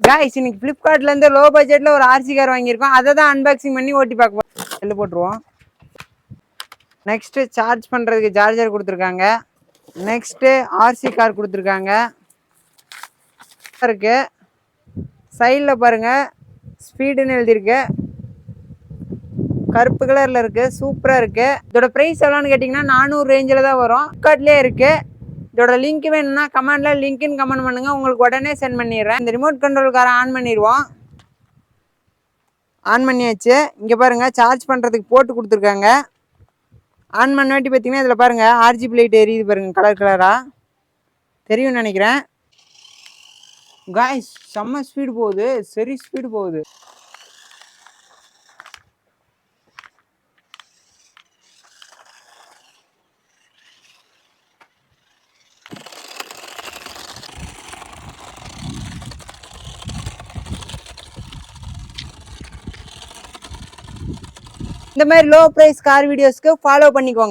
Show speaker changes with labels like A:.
A: Guys இன்னைக்கு Flipkartல இருந்து low பட்ஜெட்ல ஒரு ஆர்சி கார் வாங்கியிருக்கோம். அதை தான் அன்பாக்சிங் பண்ணி ஓட்டி பார்க்க செல்லு போட்டுருவோம். நெக்ஸ்ட் சார்ஜ் பண்றதுக்கு சார்ஜர் கொடுத்துருக்காங்க. நெக்ஸ்ட் ஆர்சி கார் கொடுத்துருக்காங்க. இருக்கு சைடில் பாருங்க ஸ்பீடுன்னு எழுதியிருக்கு. கருப்பு கலர்ல இருக்கு. சூப்பரா இருக்கு. இதோட பிரைஸ் எவ்வளோன்னு கேட்டிங்கன்னா 400 ரேஞ்சில் தான் வரும். ஃப்ளிப்கார்ட்லேயே இருக்கு. இதோட லிங்க் வேணும்னா கமெண்ட்ல லிங்க்னு கமெண்ட் பண்ணுங்க, உங்களுக்கு உடனே சென்ட் பண்ணிடுறேன். இந்த ரிமோட் கண்ட்ரோல் காரை ஆன் பண்ணிடுவோம். ஆன் பண்ணியாச்சு. இங்கே பாருங்க சார்ஜ் பண்ணுறதுக்கு போட்டு கொடுத்துருக்காங்க. ஆன் பண்ண வாட்டி பார்த்தீங்கன்னா இதில் பாருங்க ஆர்ஜிபி லைட் எரியுது பாருங்க, கலர் கலராக தெரியும்னு நினைக்கிறேன். காய்ஸ் செம்ம ஸ்பீடு போகுது, சரி ஸ்பீடு போகுது. இந்த மாதிரி லோ பிரைஸ் கார் வீடியோஸ்க்கு ஃபாலோ பண்ணிக்கோங்க.